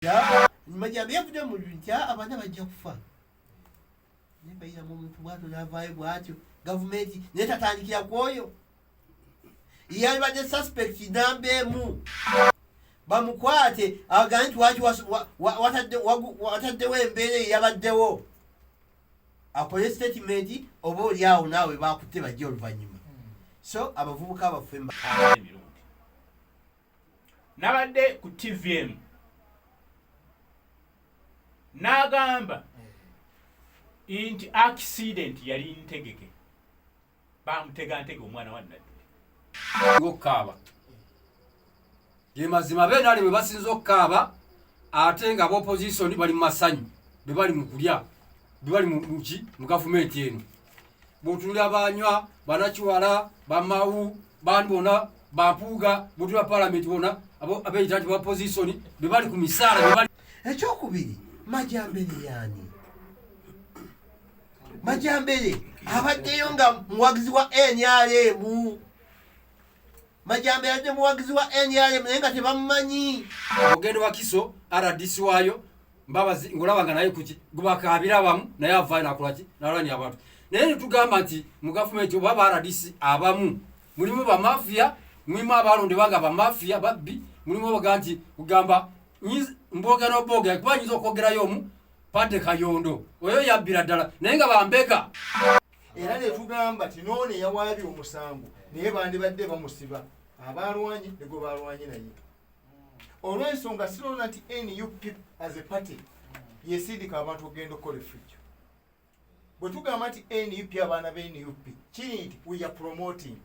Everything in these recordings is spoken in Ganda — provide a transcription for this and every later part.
Majambere yavuze mu nti abana bajja kufa. Ne bayira mu muntu bwato n'avaayo bwatyo gavumenti netatandikira kwoyo. Yali badde suspect nambemu. Bamukwate aganti waki wataddewo embeera yabaddewo. Akole statement oba oli awo naawe bakutte bajja oluvannyuma. So abavubuka abafemba nabadde ku TVM n'agamba inti accident yali ntegeke bamutega ntege omwana wa Nadde ngokkaaba ye mazima benali bwe basinza okkaaba ate nga opposition bali mu masanyu be bali mu kulya be bali mu gavumenti eno bw'otunulira banywa banakiwala bamawu bandi bona bampuuga bw'otunulira parliament bona abeeyita nti opposition be bali ku misaala be bali. Ekyokubiri Majambere yani Majambere abaddeyo nga muwagizi wa NRM. Majambere ate muwagizi wa NRM naye nga tebamumanyi. Ogendo wa Kiso RDC wayo mbabazi ngolabanga naye kuki gubakaabira abamu naye avaayo nakolaki nalwani abantu naye tugamba nti mu gavumenti oba RDC abamu mulimu ba mafia mulimu abalondebanga ba mafia babbi mulimu obaga nti kugamba mboga n'oboga kuba nyiza okwogerayo omu Pate Kayondo oyo yabbira ddala naye nga bambega era ne tugamba ti noone yawaabye omusango naye bandibadde bamusiba abalwanyi nego balwanyi naye olw'ensonga sirona nti NUP as a party yesindika abantu okugenda okukola effujjo. Bwe tugamba nti NUP abaana be NUP kiri nti we are promoting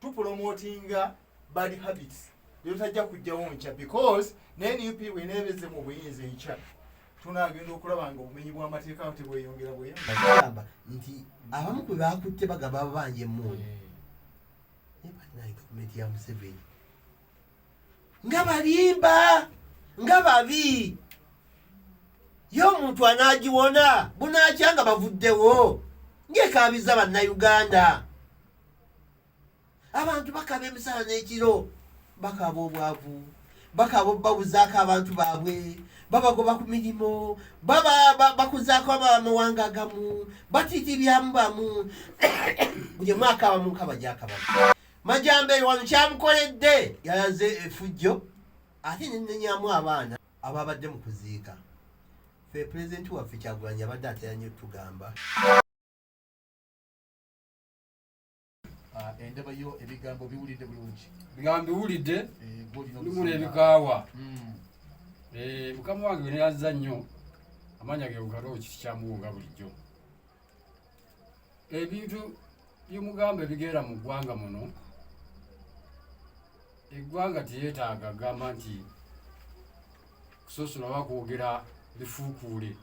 tupromotinga bad habits lyotajja kujjawo nkya because ne NUP weneebeze mu buyinza enkya tunagenda okulaba nga obumenyi bw'amateeka tebweyongera bweyongera nti abamu kwe bakutte bagaba ababanja emmundu naye gavumenti ya Museveni nga balimba nga babi yo omuntu anaagiwona bunaakya bavuddewo ng'ekaabiza bannayuganda. Abantu bakaba emisala n'ekiro bakaba obwavu bakaba babuzaako abantu baabwe babagoba ku mirimu bakuzaako amawanga agamu batiitibyamu bamu buli mwaka abamu nkabajakabamu. Majambere wano kyamukoledde yalaze effujjo ate nenenyamu abaana ababadde mu kuziika. Fe pulezidenti waffe Kyagulanyi abadde atera nnyo tugamba endaba yo ebigambo biwulidde bulungi bigambo biwulidde mulimu n'ebikaawa mukama wange ne yazza nnyo amanya ge bugalo kiti kyamuwunga bulijjo ebintu by'omugamba ebigenda mu ggwanga muno eggwanga teyeetaaga gamba nti kusosola bakwogera bifuukuule.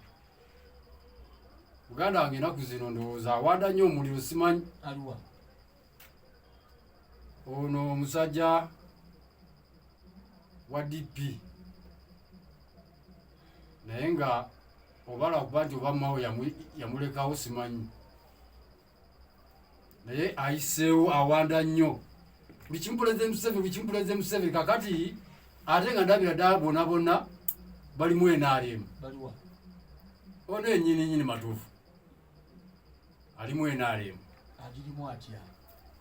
Buganda wange ennaku zino ndowooza awanda nnyo omuliro simanyi aluwa ono omusajja wa DP naye nga obala okuba nti oba mawe yamulekawo simanyi naye ayiseewo awanda nnyo buli kimpuleze Museveni kakati ate nga ndabira ddala bonna bonna balimu NRM ono ennyini matuufu alimu NRM agirimu atya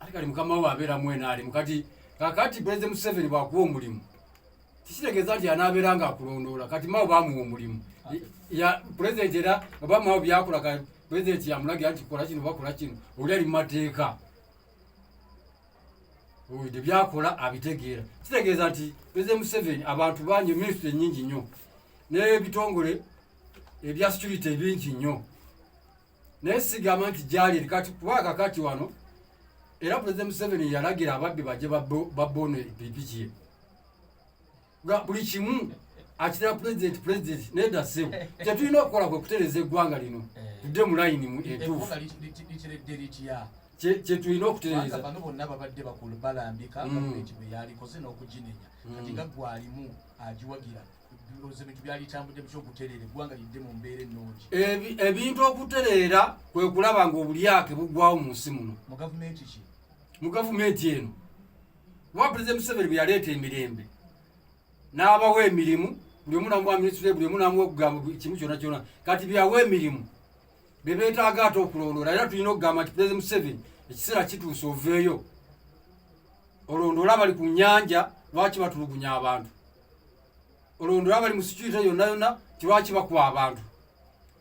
ate kali mukama we abeeramu NRM kati kakati Pulezidenti Museveni bwakuwa omulimu tikitegeeza nti anaabeera nga akulondoola kati mawe bamuwa omulimu pulezidenti era oba mawe byakola pulezidenti yamulagira nti kola kino bakola kino oli ali mu mateeka owedde byakola abitegeera kitegeeza nti Pulezidenti Museveni abantu bangi minisitule nnyingi nnyo n'ebitongole ebya security ebingi nnyo naye sigamba nti gyali eri kati kuba kakati wano era Pulezidenti Museveni yalagira ababbi bajje babbono epikipiki ye buli kimu akitera pulezidenti nedda ssebo kyetulina okukola kwe kutereza eggwanga lino tudde mu layini entuufu kyetulina okutereza bano bonna babadde bakulu balambika gavumenti bwe yalikoze n'okuginenya kati nga gwalimu agiwagira ebintu byalitambudde bikyokutereera eggwanga lidde mu mbeera ennungi ebintu okutereera kwe kulaba nga obulyake bugwawo mu nsi muno mu gavumenti ki mu gavumenti eno wa Pulezidenti Museveni bwe yaleeta emirembe n'abawa emirimu buli omunamu administrative buli omunamu okugamba kimu kyona kati byawe emirimu bebeetaaga ate okulondola era tulina okugamba nti President Museveni ekiseera kituuse oveeyo olondola abali ku nnyanja lwaki batulugunya abantu olondola abali mu security yonna kilwaki bakuba abantu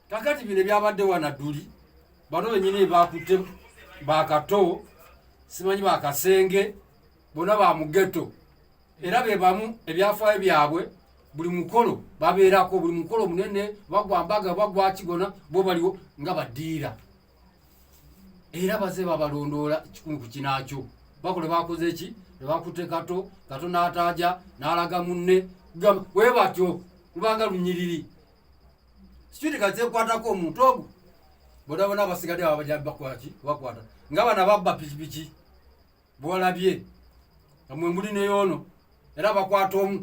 kakati bino byabadde wanadduli bano benyini bakutte bakato simanyi bakasenge bona bamugeto era bebamu ebyafaayo byabwe buli mukolo babeerako buli mukolo munene bagwambaga bagwakigona bo baliwo nga baddiira era baze babalondoola kikungu kinakyo bakole bakoze eki nebakutte kato n'ataaja n'alaga munne we batyo lubanga lunyiriri sikiri kazekwatako omuntu ogwo bonabona abasigadde bakwata nga bana babba pikipiki bwolabye amwe muli neyoono era bakwata omu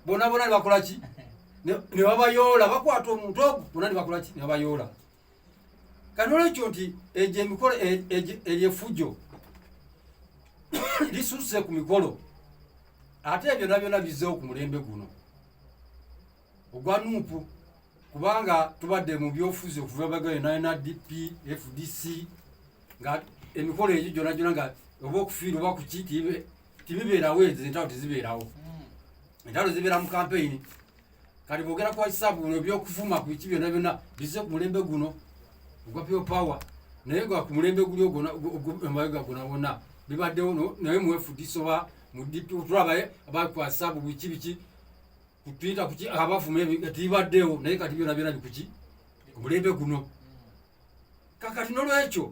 bonabona nebakola ki ne babayoola bakwata omuntu ogwo bona nebakola ki ne babayoola kati olwekyo nti egyo emikolo eryefujjo lisusse ku mikolo ate ebyo nabyona bizzeewo ku mulembe guno ogwa NUP kubanga tubadde mu byofuzi okuva bagayo NUP FDC nga emikolo egyo gyona nga oba okufiira oba kuki tibibeerawo ezo entalo tezibeerawo entalo zibeera mu campaign kati boogera kwa kisabu bino ebyokuvuma ku biki byonna bizze ku mulembe guno ogwa pure power naye nga ku mulembe guli ogw'emabega gona wonna bibaddewo naye mu FDC oba mu DP tulaba abakwasabu biki kutwita kuki abavuma tibaddewo naye kati byonna bikuki ku mulembe guno kakati n'olwekyo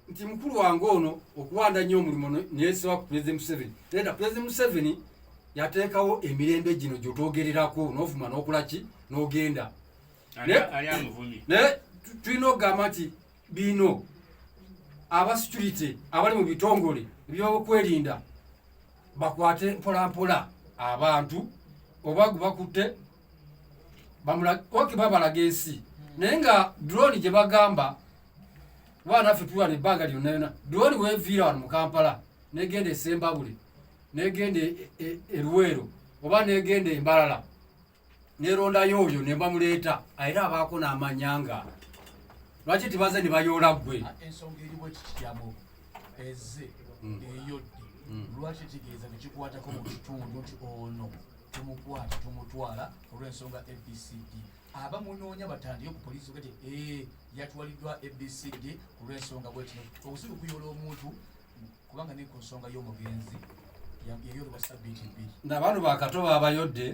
nti mukulu wange ono okuwanda nnyo omulimu neyesewa ku President Museveni era President Museveni yateekawo emirembe gino gyotwogererako n'ovuma n'okulaki n'ogenda naye tulina okugamba nti bino abasecurity abali mu bitongole ebyokwerinda bakwate mpolampola abantu oba bakutte babalaga ensi naye nga drone gye bagamba bwana ffe tuwa nebbanga lyonna drone weviira wano mu Kampala negenda esembabule negenda eruwero oba negenda embalala nerondayo oyo nembamuleeta era abaako n'amanyanga lwaki tibaze ne bayoola gwe ensonga eriwo ekikyamu eze eyodde lwaki kitegeeza nekikwatako mu kitundu nti ono tumukwata tumutwala olw'ensonga ABCD abamunoonya batandike ku poliisi kati yatwaliddwa ABCD olw'ensonga bwekino obusibu kuyoola omuntu kubanga ne ku nsonga y'omugenzi yayoolebwa sabbiiti 2 n'abantu bakato babayodde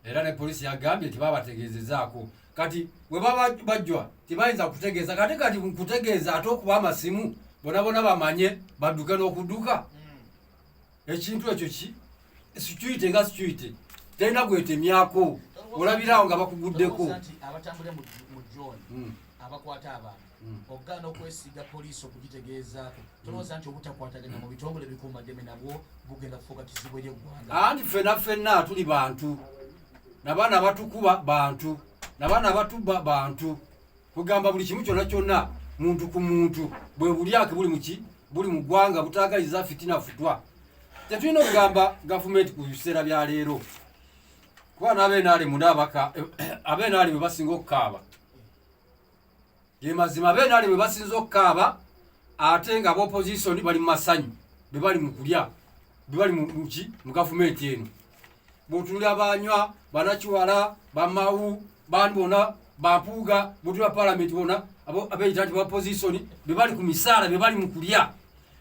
era ne poliisi yagambye tibabategeezezaako kati bwe baba bajjwa tibayinza kutegeeza kati kutegeeza ate okuba amasimu bonabona bamanye badduke n'okudduka ekintu ekyo ki security nga security terina gwetemyako olabirawo nga bakuguddeko abatambulira mu John abakwata abantu ogaana okwesiga poliisi okugitegeezaako tolowooza nti obutakwataganya mu bitongole bikuumaddeme nabwo bugenda kufuuka kizibu eri eggwanga anti ffenna tuli bantu nabaana abatukuba bantu nabaana abatubba bantu kugamba buli kimu kyonna muntu ku muntu bwe bulyake buli mu ggwanga butaagaliza fitina futwa tetulina okugamba gavumenti ku biseera bya leero kuba n'abenaalimu abenaalimu basinga okukaaba ye mazima abenaalimu basinza okukaaba ate nga ab'opposition bali mu masanyu be bali mu kulya be bali mu gavumenti eno bw'otunulira banywa banakiwala bamawu bandi bona bampuuga bw'otunulira palamenti bona abeeyita nti b'opposition be bali ku misaala be bali mu kulya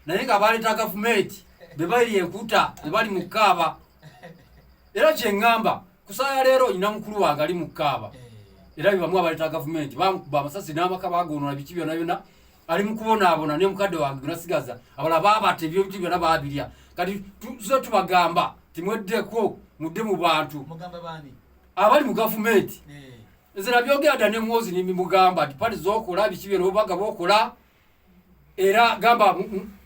naye nga baleeta gavumenti be bali enkuta be bali mu kkaaba era kyeŋŋamba kusaya leero ina mukulu wange ali mu kkaaba era bibamu abaleeta gavumenti bamukuba amasasi n'amaka bagoonona biki byonna ali mu kubonaabona ne mukadde wange gunasigaza abala baabata ebyobitu byonna baabirya kati tuze tubagamba timweddeko mudde mu bantu abali mu gavumenti ezera byogera dda ne mwozi nimugamba nti pati z'okola biki byonna obubaga bw'okola era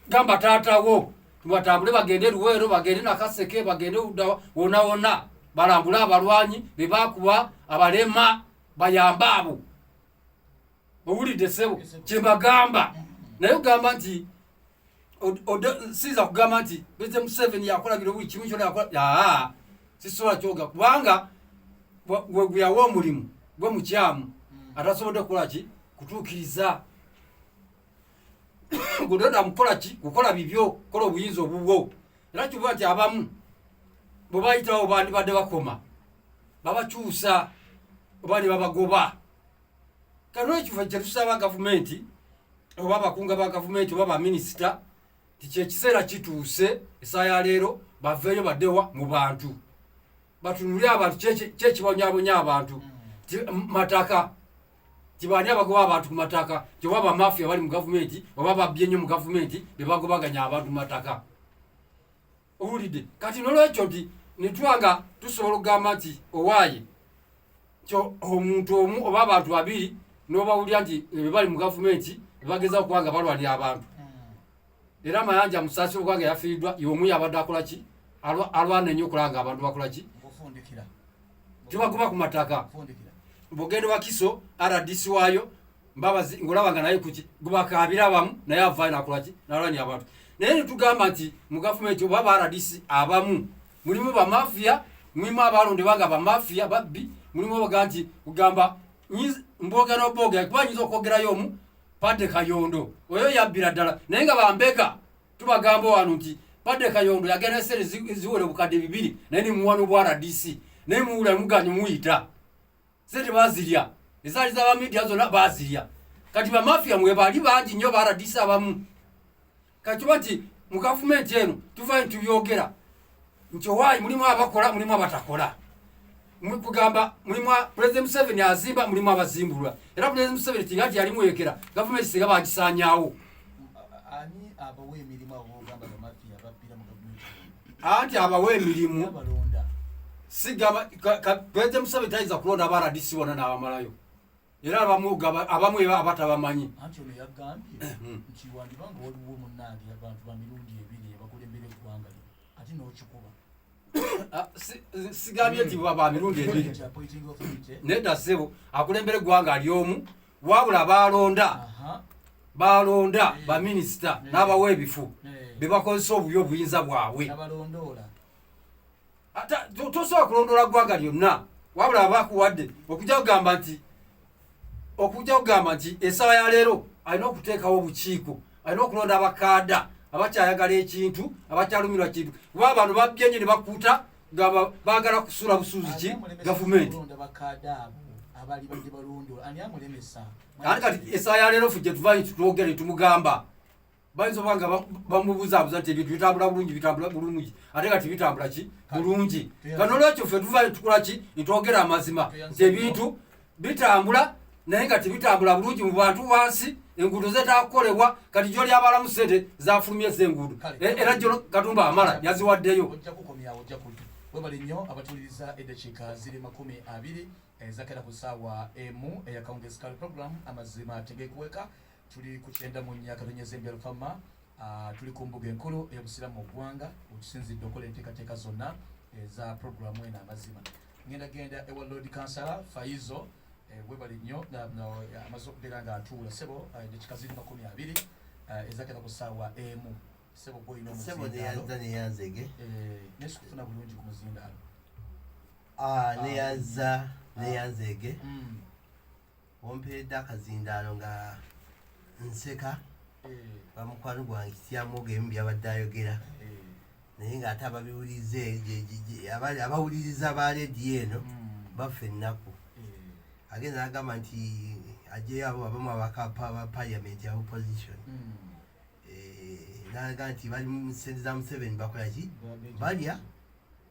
gamba taatawo tubatambule bagende Luweero bagende Nakaseke bagende wona balambule abalwanyi be bakuba abalema bayamba abo owulidde ssebo kyembagamba naye ogamba nti siza kugamba nti President Museveni yakola biro buli kimu kyona yakola sisobola kyoga kubanga gweyawa omulimu gwe mukyamu atasobodde kukola ki kutuukiriza gudonda mukola ki kukola bibyo kola obuyinza obubwo era kivuga nti abamu bwe bayitawo bandibadde bakoma babakyusa oba ne babagoba kano ekifo kyetusaba gavumenti oba abakunga ba gavumenti oba baminisita tikyekiseera kituuse esaa ya leero baveeyo baddewa mu bantu batunulire abantu kyekibonyabonya abantu mataka tibani abagoba abantu ku mataka kyoba bamafiya bali mu gavumenti oba babbye nnyo mu gavumenti bebagobaganya abantu mu mataka owulidde kati nolwekyo nti netwanga tusobola okugamba nti owaaye kyo omuntu omu oba abantu babiri nobawulira nti bebali mu gavumenti bebageza okubanga balwanira abantu era amayanja musasi okubanga yafiiriddwa yomu yabadde akola ki alwana ennyo okulanga abantu bakola ki tibagoba ku mataka bugendo wa kiso RDC waayo mbabazi ngolabanga naye kuki gubakabira abamu naye avaayo nakola ki nalwanira abantu naye netugamba nti mu gavumenti oba ba RDC abamu mulimu bamafiya mulimu abalonde banga bamafiya babbi mulimu baga nti kugamba mboga noboga kuba nyiza okwogerayo omu Padde Kayondo oyo yabbira ddala naye nga bambeka tubagamba wano nti Padde Kayondo yagenda esere ziwole bukadde 2 naye ni muwano bwa RDC naye muwula muganyo muyita sente bazirya ezali za media zona bazirya kati ba mafia mwe bali bangi nnyo ba RDC abamu kati bati mu government eno tuvaye tubyogera ncho wayi mulimu abakola mulimu abatakola kugamba mulimu President Museveni azimba mulimu abazimbulwa era President Museveni tingati yali mwekera government siga bagisanyawo ani abawe emirimu abogamba ba mafia babira mu government anti abawe emirimu abalonda sigaba President Museveni taiza kulonda aba RDC bona n'abamalayo era abamu eba abatabamanyi anti ono yagambye nti wandibanga waliwo munnange abantu ba mirundi 2 bakulembera eggwanga ati n'okikuba sigambye nti baba mirundi 2 nedda sebo akulembera eggwanga ali omu wabula balonda baminisita n'abawa ebifu bebakozesa obubi obuyinza bwabwe tosobola kulondola ggwanga lyonna wabula bakuwadde okujja kugamba nti essaawa ya leero alina okuteekawo obukiiko alina okulonda abakaada abakyayagala ekintu abakyalumirwa kintu kuba abantu babyenye ne bakuuta nga baagala kusuula busuuzi ki gavumenti ate kati essaawa ya leero ffe gye tuvayo tutwogere tumugamba bayinza oba nga bamubuzaabuza nti ebintu bitambula bulungi ate kati bitambula ki bulungi kanolwekyo ffe tuvayo tukola ki nitwogera amazima nti ebintu bitambula naye nga tebitambula bulungi mu bantu wansi enguudo zetakolebwa kati gyoli abalamu sente zafulumye z'enguudo era gyo Katumba amala yaziwaddeyo webale nnyo abatuliriza eddakiika ziri 20 ezakera ku ssaawa emu eyakawungesikale program amazima ategekuweka tuli ku 9 mu nnyaka tonyezembya lufama tuli ku mbuga enkulu ey'obusiramu mu ggwanga okisinzidde okola enteekateeka zonna eza programu eno amazima ŋŋendagenda ewa Lord Councillor Faizo webale nnyo amaze okubeera nga atuula sebo eddakiika ziri 20 ezakera ku ssaawa emu sebo boyina omuzindaalo neyanzege nesikufuna bulungi ku muzindaalo neyanzege omperedde akazindaalo nga nseka bamukwano gwange kityamuoga ebimu byabadde ayogera naye ngaate abawuliriza ba rediyo eno baffe ennaku agenza agamba nti ajeyo abo abamu abakapa ba parliament ya opposition naga nti bali mu sente za Museveni bakola ki balya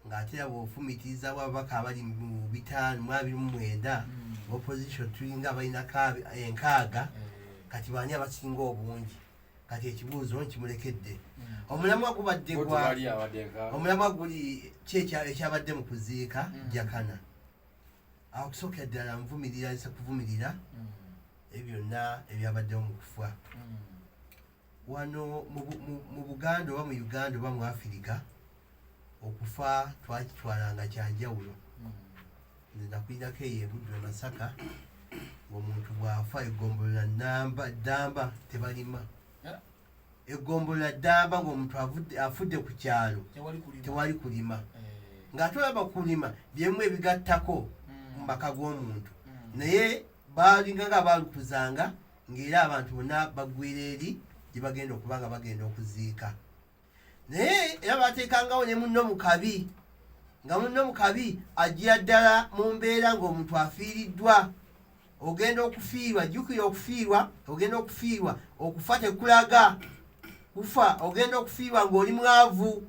ng'ate abo ofumitiriza ababaka abali mu 529 opposition tulinga abalina 6 kati bani abasinga obungi kati ekibuuzo nkimulekedde omulamwa guli ekyabadde mu kuziika jakana awo kusooka ddala nvumirira kuvumira ebyo byonna ebyabaddewo mu kufa wano mu Buganda oba mu Uganda oba mu Afirika okufa twakitwalanga kyanjawulo nze nakwirako eyo ebuddu Masaka ng'omuntu bw'afa egombolola ddamba tebalima egombolola ddamba ng'omuntu afudde ku kyalo tewali kulima ng'ate olaba kulima byemu ebigattako mubaka gw'omuntu naye balinga nga balukuzanga ng'era abantu bonna baggwira eri gye bagenda okuba nga bagenda okuziika naye era bateekangawo ne munno mu kabi nga munno mu kabi ajjira ddala mu mbeera ng'omuntu afiiriddwa ogenda okufiirwa jjukira okufiirwa ogenda okufiirwa okufa tekulaga kufa ogenda okufiirwa ng'oli mwavu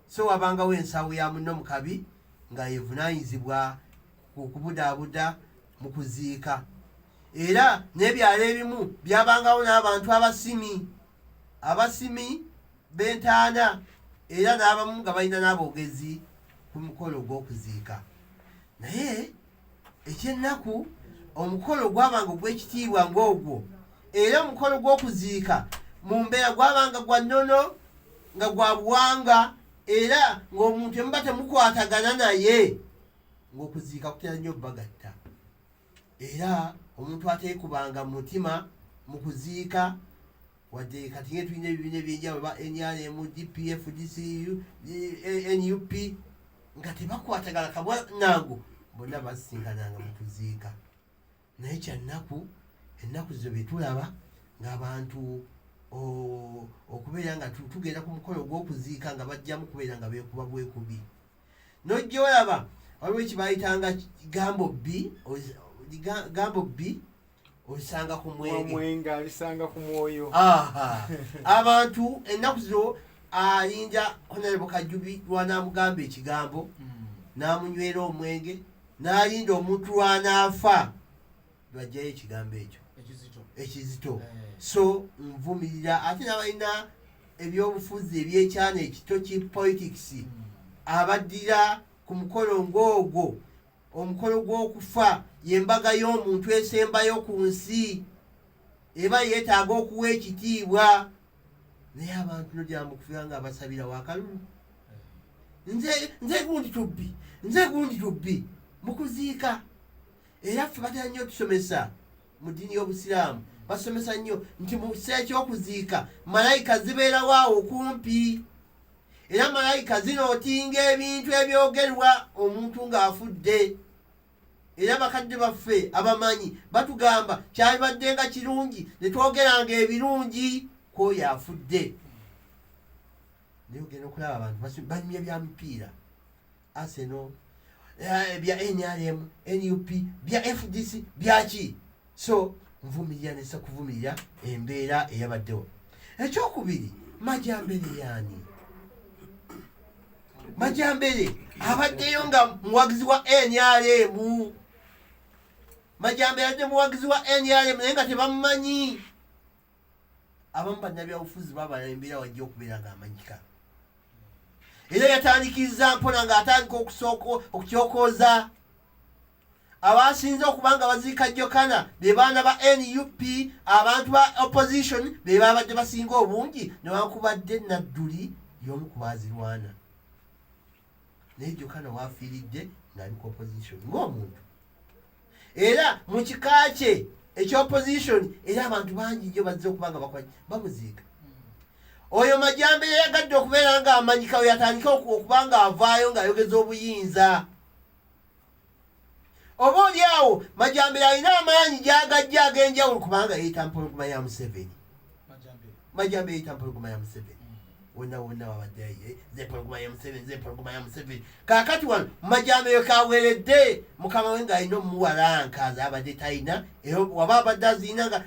so wabangawo ensawo ya munno mu kabi nga yevunaanyizibwa ku kubudaabuda mu kuziika era n'ebyalo ebimu byabangawo n'abantu abasimi b'entaana era n'abamu nga balina n'abogezi ku mukolo gw'okuziika naye ekyennaku omukolo gwabanga ogw'ekitiibwa ng'ogwo era omukolo gw'okuziika mu mbeera gwabanga gwa nnono nga gwa buwanga era ng'omuntu emuba temukwatagana naye ng'okuziika kutera nnyo okubagatta era omuntu ateekubanga mu mutima mu kuziika wadde kati nga tulina ebibiina ebyenjawulo ba NRM, DPF, DCU, NUP nga tebakwatagana kabwanango bonna basinkananga mu kuziika naye kyannaku ennaku zo betulaba ng'abantu okubeera nga tugenda ku mukolo gw'okuziika nga bajjamu kubeera nga beekuba bwekubi nojja olaba waliwo ekibayitanga gambo bbi olisanga ku mwenge alisanga ku mwoyo abantu ennaku zino alinda honorable Kajubi lwanamugamba ekigambo n'amunywera omwenge n'alinda omuntu lwanaafa lwajjayo ekigambo ekyo ekizito so nvumirira ate n'abalina ebyobufuzi ebyekyana ekito ki politics abaddira ku mukolo ng'ogwo omukolo gw'okufa yembaga y'omuntu esembayo ku nsi eba yeetaaga okuwa ekitiibwa naye abantu nogyamukufira nga abasabira wakalulu nze gundi tubbi mukuziika era ffe batera nnyo tusomesa mu ddiini y'obusiraamu basomesa nnyo nti mu kiseera ky'okuziika malayika zibeerawo awo kumpi era malayika zinootinga ebintu ebyogerwa omuntu ng'afudde era bakadde baffe abamanyi batugamba kyalibadde nga kirungi ne twogeranga ebirungi kwoyo afudde naye ogenda okulaba abantu banyumya bya mipiira Arsenal bya NRM, NUP, bya FDC byaki so nvumirira nesa kuvumirira embeera eyabaddewo ekyokubiri Majambere yaani Majambere abaddeyo nga muwagizi wa NRM Majambere adde muwagizi wa NRM naye nga tebamumanyi abamu bannabyabufuzi babala embeera wajja okubeera ng'amanyika era yatandikiriza mpona ng'atandika okukyokooza abasinze okuba nga baziikajjokana be baana ba NUP abantu ba opposition be babadde basinga obungi newankubadde nadduli y'omu ku baazirwana naye jjokana waafiiridde ng'ali ku opposition ng'omuntu era mu kika kye ekyopposition era abantu bangi gyo bazze okuba nga bamuziika oyo Majambere yagadde okubeera ng'amanyika we yatandika okuba ng'avaayo ng'ayogeza obuyinza oba oli awo Majambere alina amaanyi gy'agajja ag'enjawulo kubanga yeeyita mpologoma ya Museveni Majambere yeeyita mpologoma ya Museveni wonna wabadde zempologoma ya Museveni kaakati wano Majambere kaweeredde mukama we ng'alina omuwala nkaaza abadde talina waba abadde azirina nga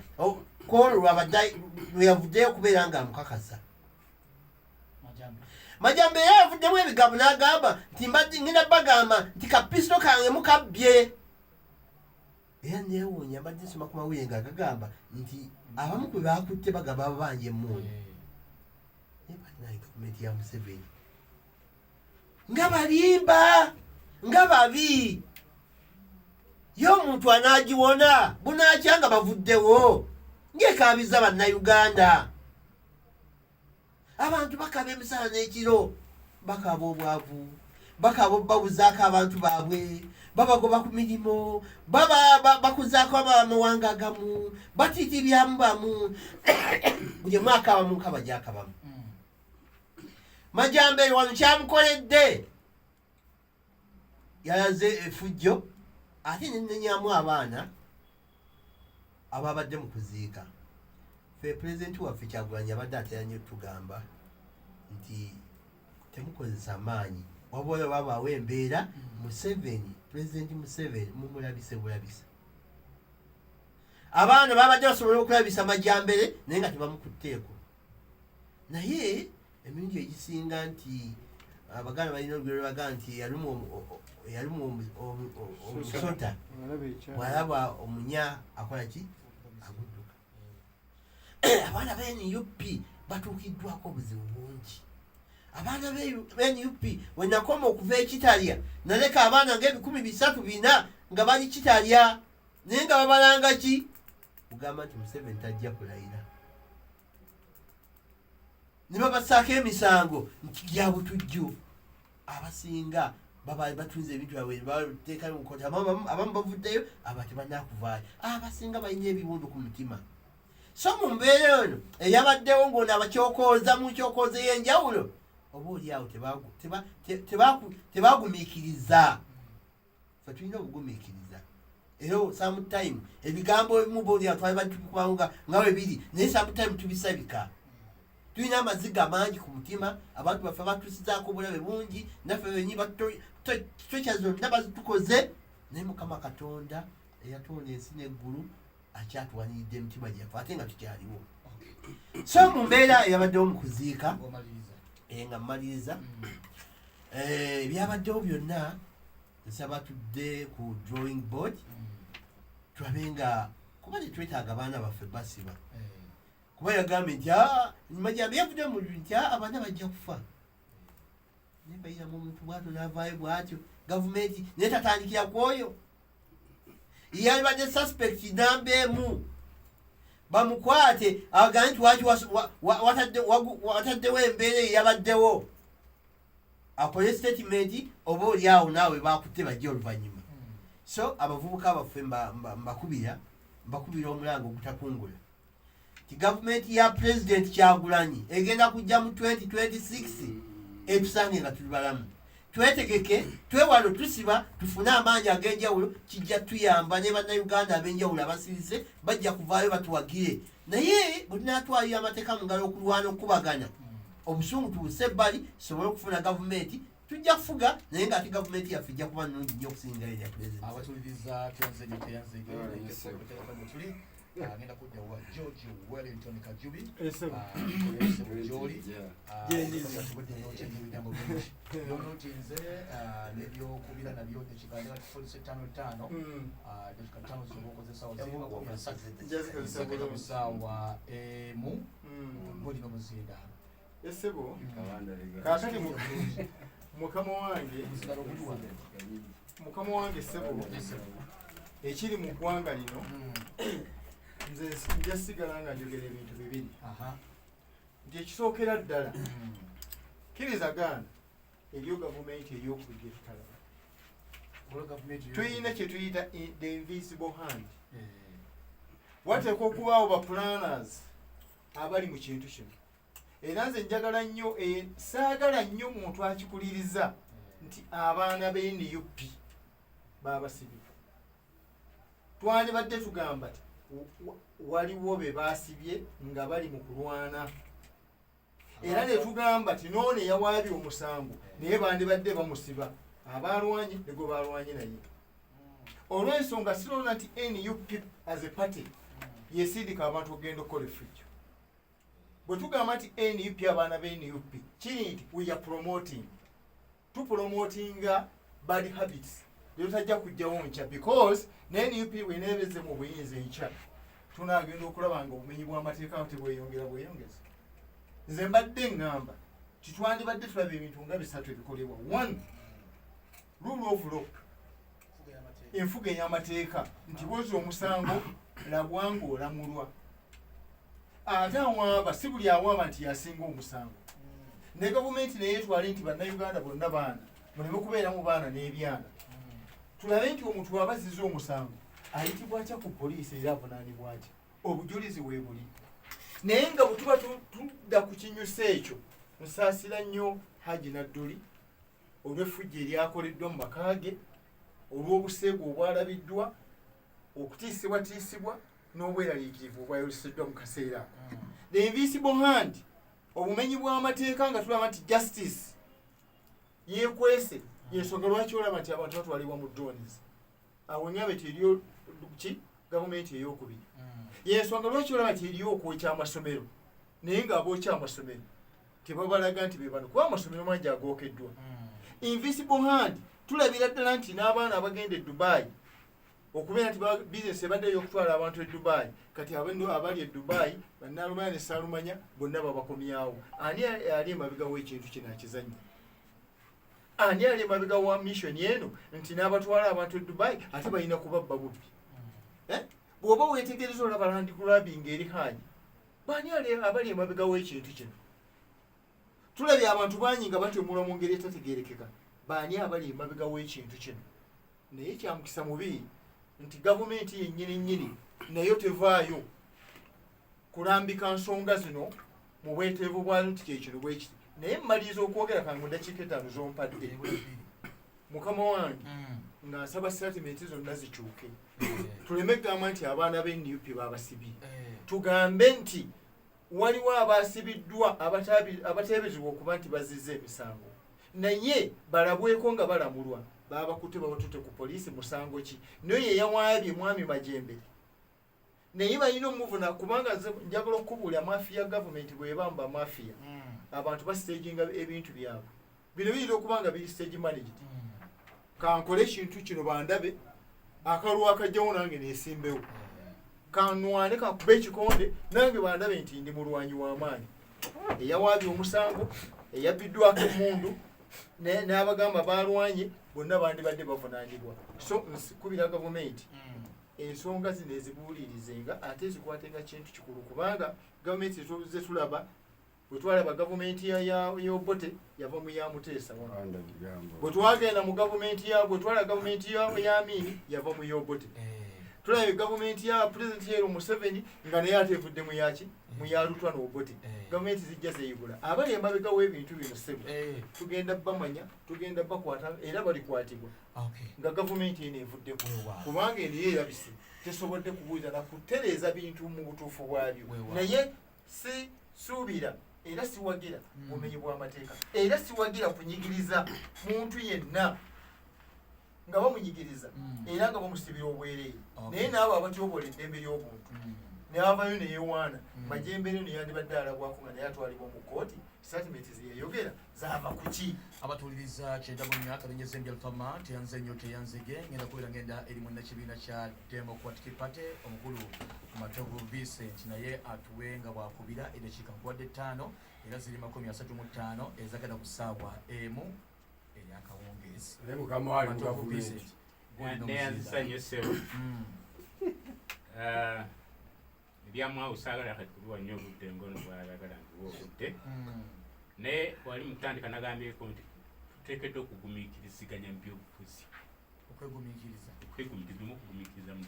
kwolwo lwabadde lweyavuddeyo okubeera ng'amukakasa Majambere yavuddemu ebigambo n'agamba nti ngenda bagamba nti kapisto kange mukabbye era neewuunya mbadde nsoma ku mawulire ng'agagamba nti abamu kwe baakutte bagamba babanja emmundu naye balinayo gavumenti ya Museveni nga balimba nga babi ye omuntu anaagiwona bunaakya nga bavuddewo ng'ekaabiza bannayuganda abantu bakaba emisala n'ekiro bakaba obwavu bakaba babuzaako abantu baabwe babagoba ku mirimu bakuzaako amawanga agamu batiitibyamu bamu buli mwaka abamu nkaba gyakabamu Majambere wano kyamukoledde yalaze efujjo ate nenenyamu abaana ababadde mu kuziika. Ffe pulezidenti waffe Kyagulanyi abadde ateranye tugamba nti temukozesa maanyi wabula babaawo embeera Museveni, pulezidenti Museveni mumulabise bulabisa. Abaana babadde basobola okulabisa Majambere naye nga tebamukutteeko. Naye emirundi egisinga nti Abaganda balina olugero lwaga nti yalumu omusota bwalaba omunya akola ki agudduka. Abaana ba NUP batuukiddwako obuzibu bungi. Abaana ba NUP we nakoma okuva ekitalya naleka abaana nga300-400 nga bali kitalya naye nga babalanga ki kugamba nti Museveni tajja kulayira. Ne babasaako emisango nti gya butujju. Abasinga baba batunze ebintu byabwe bateeka mu kkooti, abamu bavuddeyo abati bannakuvaayo. Abasinga balina ebiwundu ku mutima. So mu mbeera eno eyabaddewo ng'ono abakyokooza mu nkyokooza ey'enjawulo oba oliawo tebagumiikiriza. Ffe tulina obugumiikiriza. Era sometime ebigambo ebimu booliawo twali batukubanga nga bwe biri naye sometime tubisabika. Tulina amaziga mangi ku mutima, abantu baffe batusizaako obulabe bungi, naffe benyi twekya zonna bazitukoze, naye Mukama Katonda eyatonda ensi n'eggulu akyatuwaniridde emitima gyaffe ate nga tukyaliwo. So mu mbeera eyabaddewo mu kuziika nga mmaliriza ebyabaddewo byonna nsaba tudde ku drawing board tulabe nga kuba tetwetaaga abaana baffe basiba. Kuba yagambye nti Majambere yavudde mu nti abaana bajja kufa. Naye bayiramu omuntu bw'atyo n'avaayo bw'atyo gavumenti naye tatandikira ku oyo. Yalibadde suspect namba emu bamukwate agambe nti waki wataddewo embeera eyabaddewo akole statement oba oliawo naawe bakutte bajja oluvannyuma. So abavubuka baffe mbakubira omulango ogutakungula ti gavumenti ya President Kyagulanyi egenda kujja mu 2026 etusange nga tuli balamu. Twetegeke twewalo tusiba tufune amaanyi ag'enjawulo kijja tuyamba ne bannayuganda ab'enjawulo abasirise bajja kuvaayo batuwagire. Naye bwe tunaatwalira amateeka mu ngalo okulwana okubagana obusungu tubuse ebbali tusobole okufuna gavumenti tujja kufuga naye ng'ate gavumenti yaffe ejja kuba nnungi nnyo okusinga erya President. Abatuliriza tuli agenda kudda wa George Wellington Kajubi Joli nonotinze nebyokubira nabyo tekigandira 45 tekikatano zobokozesa ozibakusawa emu mulino muzinda esebo kakati mukama wange sebo ekiri mu ggwanga lino nze nja sigala nga njogera ebintu bibiri. Nti ekisookera ddala kirizagana eryo gavumenti ey'okubiri etutalaba. Tuyina kye tuyita the invisible hand. Wateekwa okubaawo ba planners abali mu kintu kino. Era nze njagala nnyo saagala nnyo muntu akikuliriza nti abaana be NUP baabasibye. Twandibadde tugamba ti waliwo be baasibye nga bali mu kulwana. Era ne tugamba ti noono yawaabye omusango naye bandibadde bamusiba. Abalwanyi nego balwanye naye. Olw'ensonga sirona nti NUP as a party yesindika abantu ogenda okukola effujjo. Bwe tugamba nti NUP abaana be NUP kiri nti we are promoting. Tupromotinga bad habits. Lero tajja kujjawo nkya because NUP weneebeze mu buyinza enkya tunaagenda okulaba nga obumenyi bw'amateeka tebweyongeza. Nze mbadde ngamba titwandibadde tulaba ebintu nga 3 ebikolebwa. 1 rule of law, enfuga ey'amateeka nti bwozi omusango labwanga olamulwa. Ate awaaba si buli awaaba nti yasinga omusango. Ne gavumenti neyeetwale nti bannayuganda bonna baana muleme kubeeramu baana n'ebyana. Tulabe nti omuntu abaziza omusango ayitibwa atya ku poliisi era avunaanibwa atya. Obujulizi we buli. Naye nga bwe tuba tudda ku kinyusa ekyo nsaasira nnyo Haji Nadduli olw'effujjo eryakoleddwa mu maka ge olw'obuseegu obwalabiddwa okutiisibwatiisibwa n'obweraliikirivu obwayolesiddwa mu kaseera the invisible hand obumenyi bw'amateeka nga tulaba nti justice yeekwese yensonga lwaki olaba nti abantu batwalibwa mu drones awo nyabe teriyo ki gavumenti ey'okubiri yensonga lwaki olaba nti eriyo okwokya amasomero naye ng'abookya amasomero tebabalaga nti be bano kuba amasomero mangi agookeddwa invisible hand tulabira ddala nti n'abaana abagenda e Dubai okubeera nti bizinesi ebadde ey'okutwala abantu e Dubai kati abali e Dubai bannaalumanya ne saalumanya bonna babakomyawo ani ali emabega w'ekintu kino akizannya ani ali emabega wa mission eno nti n'abatwala abantu e Dubai ate balina kubabba bubbi bw'oba weetegereza olaba landgrabbing eri hanyi baani abali emabega w'ekintu kino tulabye abantu bangi nga batemulwa mu ngeri etategeerekeka baani abali emabega w'ekintu kino naye kyamukisa mubi nti gavumenti yennyini nayo tevaayo kulambika nsonga zino mu bweteevu bwazo nti kyekino bwekiti naye mmaliriza okwogera kange mu dakiika 5 zompadde mukama wange nga nsaba statement zonna zikyuke tuleme kugamba nti abaana b'NUP babasibye tugambe nti waliwo abasibiddwa abateeberezebwa okuba nti bazizza emisango naye balabweko nga balamulwa babakutte babatute ku poliisi musango ki naye yeyawaabye mwami Majambere naye balina omuvuna kubanga njagala okubuulira mafiya gavumenti bwebamba mafiya abantu bastaginga ebintu byabwe bino biyinza okuba nga biri stage managed kankole ekintu kino bandabe akalwa akajjawo nange nesimbewo kanwane kakuba ekikonde nange bandabe nti ndi mulwanyi w'amaanyi eyawaabye omusango eyabbiddwako emundu n'abagamba balwanye bonna bandibadde bavunaanibwa so nsikubira gavumenti ensonga zino ezibuulirizenga ate zikwatenga kintu kikulu kubanga gavumenti zetulaba bwetwalaba gavumenti y'Obote yava mu ya Muteesa bwetwagenda mu gavumenti bwetwalaba gavumenti y'Amin yava mu y'Obote tulaba gavumenti ya President Yoweri Museveni nga naye atevudde mu yaki mu ya Lutwa n'Obote gavumenti zijja zeeyigula abali emabega w'ebintu bino ssebo tugenda bamanya tugenda bakwata era balikwatibwa nga gavumenti eno evuddeko kubanga eriyo erabise tesobodde kubuuza nakutereeza bintu mu butuufu bwabyo naye si suubira era siwagira bumenyi bw'amateeka era siwagira kunyigiriza muntu yenna nga bamunyigiriza era nga bamusibira obwereere naye naabo abatyobola eddembe ly'obuntu neavayo neyewaana Majambere eno yandibadde alabwako nga naye atwalibwa mu kooti statement zeyayogera zaava ku ki abatuliriza kyenda mu myaka binyeze mbyalufama teyanze nnyo teyanzege ngenda kubeera ngenda eri munnakibiina kya Democratic Party omukulu Matovu Vincent naye atuwe nga bwakubira eddakiika nkuwadde 5 era ziri 35 ezagenda ku ssaawa emu eryakawungeezi Matovu Vincent neyanzisa nnyo ssebo ebyamwawo saagala kati kuliwa nnyo obudde ngono bwayagala ntiwa obudde naye wali mu kutandika nagambyeko nti tuteekeddwa okugumiikiriziganya mu byobufuzi okwegumiikiriza okugumiikiriza mu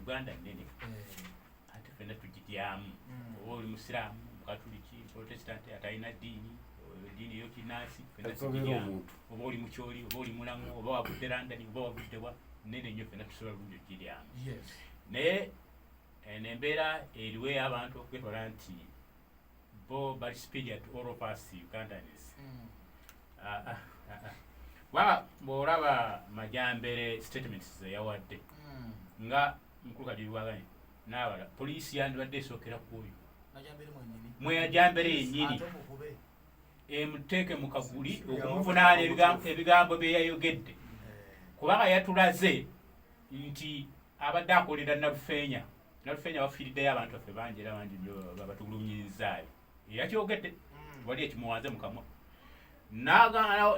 Uganda nnene ate fenna tugiryamu oba oli musiraamu mukatuliki protestant atalina ddiini ey'okinaasi fenna tugiryamu oba oli mukyoli oba oli mulamu oba wavudde London oba wavudde wa nnene nnyo fenna tusobola bulungi okugiryamu naye nembeera eriwo abantu okwetwala nti bo bali superior to all of us Ugandans waba bw'olaba Majambere statements zeyawadde nga mukulu Kadirwaganya n'abala poliisi yandibadde esookera ku oyo Majambere yennyini emuteeke mu kaguli okumuvunaana ebigambo bye yayogedde kubanga yatulaze nti abadde akolera Nalufeenya bafiiriddeyo abantu baffe bangi era bangi nnyo babatugulumirizaayo yakyogedde wali ekimuwanze mu kamwa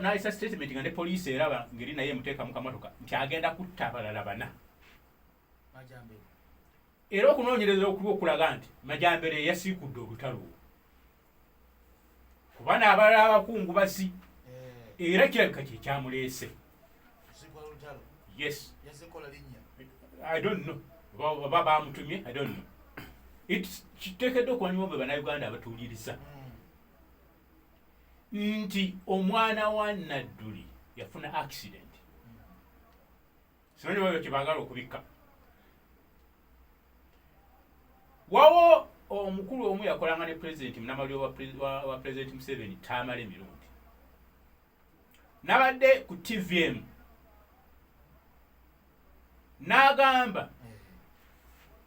n'ayisa statement nga ne poliisi eraba ngeri naye emuteeka mu kamotoka nti agenda kutta abalala 4 era okunoonyereza okuba okulaga nti Majambere yasiikudde olutalo kuba n'abalala abakungu basi era kirabika kye kyamuleese yes I don't know oba bamutumye I don't know kiteekeddwa okwanyuma bwe bannayuganda abatuuliriza nti omwana wa Nadduli yafuna accident simanyi bwe kibagala okubikka wawo omukulu omu yakolanga ne president munamali wa president Museveni taamala emirundi nabadde ku TVM n'agamba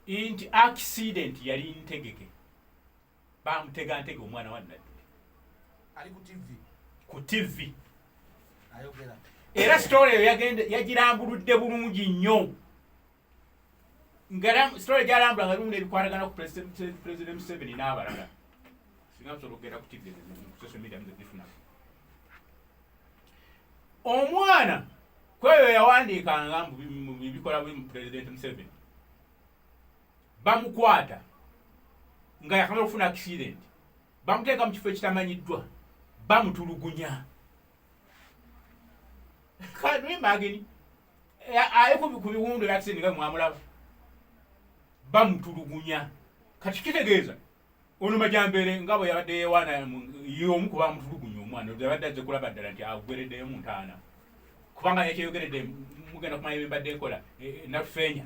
nti accident yali ntegeke bamutega ntege omwana wa Nadduli ali ku TV ayogera era story eyo yagirambuludde bulungi nnyo nga story gyalambula nga bimu nebikwatagana ku president Museveni n'abalala singa nsobola okugenda ku TV ku social media muzifuna omwana kweyo yawandiikanga mu bikola mu president Museveni bamukwata nga yakamala okufuna accident bamuteeka mu kifo ekitamanyiddwa bamutulugunya kani magini ayeko ku biwundo accident nga mwamulaba bamutulugunya kati kitegeeza ono Majambere ngabo yabadde yewana y'omu kuba mutulugunya omwana yabadde azze kulaba ddala nti aguwereddeyo mu ntaana kubanga yakyeyogeredde mugenda kumanya ebimbadde nkola natufeenya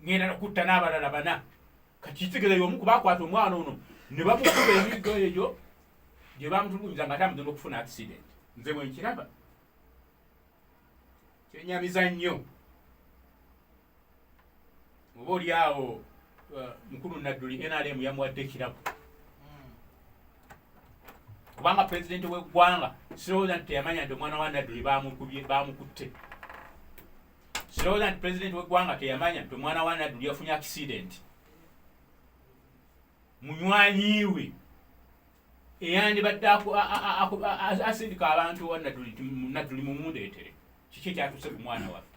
ngenda nokutta n'abalala bana kati kitegeeza y'omu kuba akwata omwana ono ne bamukuba emigo egyo gye bamutulugunyiza nga tamudde n'okufuna accident nze bwe nkiraba kyenyamiza nnyo oba oli awo mukulu Nadduli NRM yamuwadde ekirabo kubanga pulezidenti w'eggwanga sirowooza nti teyamanya nti omwana wa Nadduli bamukutte sirowooza nti pulezidenti w'eggwanga teyamanya nti omwana wa Nadduli yafunye accident munywanyiwe eyandibadde asindika abantu wa Nadduli mumundeetere kiki ekyatuse ku mwana waffe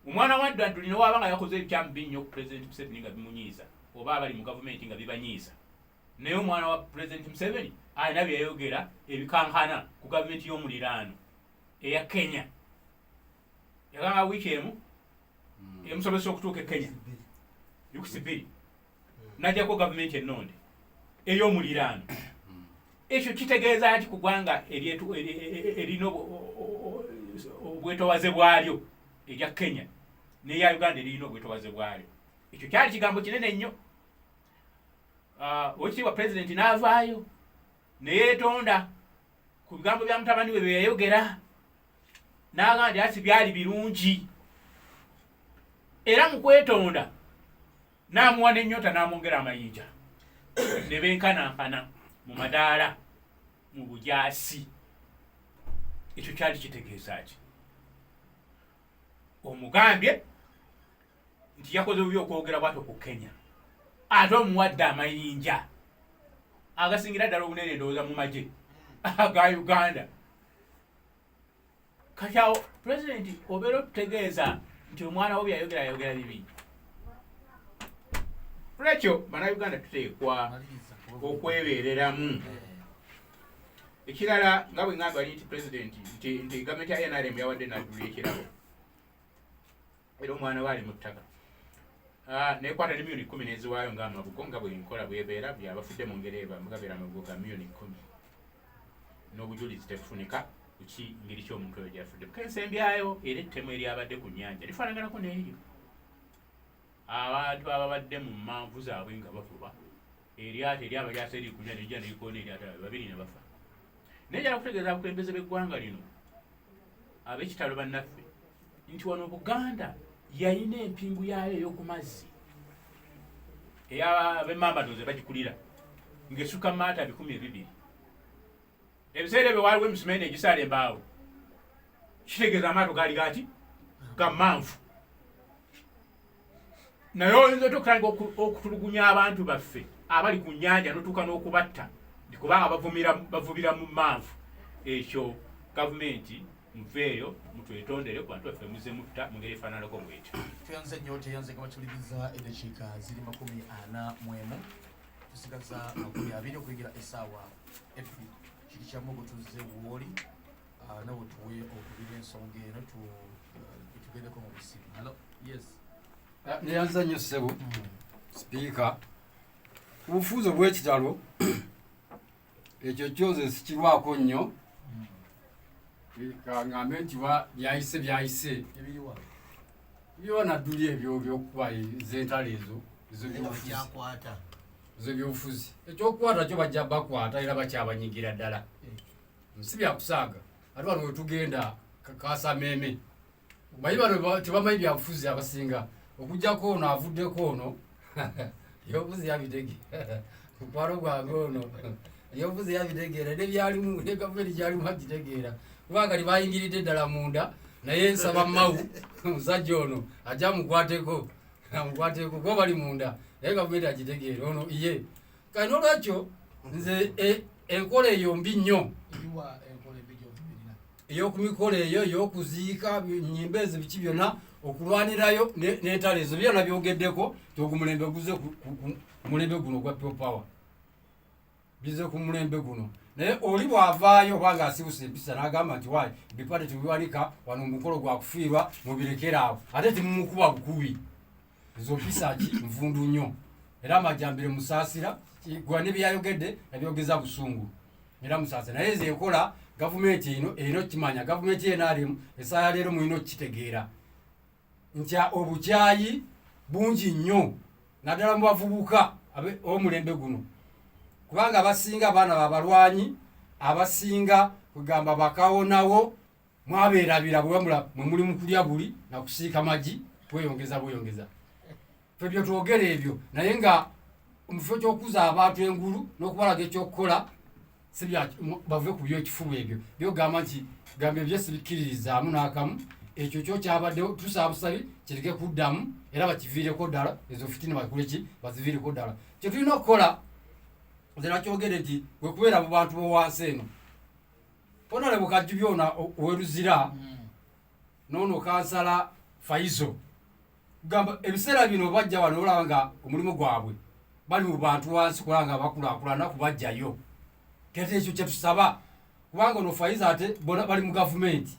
omwana wa Nadduli newabanga yakoze ebikyamubi nnyo ku pulezidenti Museveni nga bimunyiiza oba abali mu gavumenti nga bibanyiiza naye omwana wa pulezidenti Museveni alina byayogera ebikankana ku gavumenti y'omuliraano eya Kenya yagamba wiiki emu emusobozesa okutuuka e Kenya yukusibiri najjako gavumenti ennonde ey'omuliraano ekyo kitegeeza nti ku ggwanga erina obwetowaze bwalyo erya Kenya n'eya Uganda erina obwetowaze bwalyo ekyo kyali kigambo kinene nnyo oweekitiibwa pulezidenti n'avaayo ne yeetonda ku bigambo bya mutabani we bye yayogera n'agamba nti ati byali birungi era mu kwetonda n'amuwa n'ennyota n'amwongera amayinja ne benkanankana mu madaala mu bujaasi ekyo kyali kitegeeza ki omugambye nti yakoze bubi okwogera bw'atyo ku Kenya ate omuwadde amayinja agasingira ddala obunene ndowooza mu magye aga Uganda kati awo pulezidenti obeera otutegeeza nti omwana wo byayogera bibi olwekyo bannayuganda tuteekwa okwebeereramu ekirala nga bwe ngamba nti pulezidenti nti gavumenti ya NRM yawadde Nadduli ekirabo era omwana we ali mu ttaka nekwata ne miliyoni 10 neziwaayo ng'amabugo nga bwenkola bwebeera byabafudde mu ngeri eba mugabeera amabugo ga miliyoni 10 n'obujulizi tebufunika kuki ngeri ky'omuntu oyo gyafudde bukensembyayo era ettemu eryabadde ku nnyanja lifaanaganako n'eryo abantu ababadde mu manvu zaabwe nga bavuba eryato eryabalyasa eri ku nnyanja ejja nerikoona eryato babiri ne bafa naye jala kutegeeza abakulembeze b'eggwanga lino ab'ekitalo bannaffe nti wano Buganda yalina empingu yaayo ey'oku mazzi ey'abemmambadoze bagikulira ng'esukka maata 200 ebiseera ebyo waaliwo emisemene egisaala embaawo kitegeeza amaato gaali gati gamanvu naye oyinza otokutandika okutulugunya abantu baffe abali ku nnyanja n'otuuka n'okubatta ndi kubanga bavubira mu manvu ekyo gavumenti muveeyo mutwetondere ku bantu baffe muze mutta mu ngeri efaananako bwetyo tuyanze nnyo teyanze nga batulibiza eddakiika ziri 41 tusigaza 20 okuyingira essaawa ebbiri kiri kyamu gutuze wooli nawe tuwe okubira ensonga eno tugendeko mu busimu halo yes neyanza nnyo ssebo sipiika obufuuzi obw'ekitalo ekyo kyoze sikirwako nnyo ngambe nti byayise ebiriwa byona duli ebyo byokuba zentale ezo byobufuzi ekyokukwata kyo bajja bakwata era bakyabanyigira ddala si byakusaaga ate wano wetugenda kasameme bayi bano tebamanyi byabufuzi abasinga okujjako ono avuddeko ono yobufuzi yabitegeera mukwalo gwange ono yobufuzi yabitegeera nebyalimu ne gavumenti gyalimu agitegeera kubanga libayingiridde ddala munda naye nsaba mawu omusajja ono ajja amukwateko kuba bali munda naye gavumenti agitegeera ono iye kati nolwekyo nze enkola eyo mbi nnyo eyokumikola eyo eyokuziika nyimba ezo biki byonna okulwanirayo n'entalo ezo byonna byogeddeko togumulembe guze ku mulembe guno gwa pure power bize ku mulembe guno naye oli bwavaayo obanga asibuse empisa n'agamba nti wayi bipate tebiwanika wano omukolo gwakufiirwa mubirekera awo ate timumukuba bukubi ezo mpisa ki nvundu nnyo era Majambere musaasira gwa ne byayogedde nabyogeza busungu era musaasira naye ezo enkola gavumenti eno kimanya gavumenti yenalimu esaya leero mulina okitegeera nti obukyayi bungi nnyo naddala mu bavubuka omulembe guno kubanga abasinga abaana babalwanyi abasinga kugamba bakawonawo mwabeerabira bwemula mwe muli mu kulya buli nakusiika magi bweyongeza fe byo twogera ebyo naye nga omufo ky'okuza abantu engulu n'okubalaga ekyokukola bave ku byekifuba ebyo byogamba nti gamba ebyo sibikiririzaamu n'akamu ekyo kyo kyabaddewo tusaba busabi kireke kuddamu era bakiviireko ddala ezo fitina bakoleki baziviireko ddala kye tulina okukola nze nakyogere nti wekubeera mu bantu bowansi eno onale bukajju byona oweruzira noono kansala Faizo gamba ebiseera bino bajja wano olaba nga omulimu gwabwe bali mu bantu wansi kulanga bakulaakulana kubajjayo kete ekyo kyetusaba kubanga ono Faizo ate bona bali mu gavumenti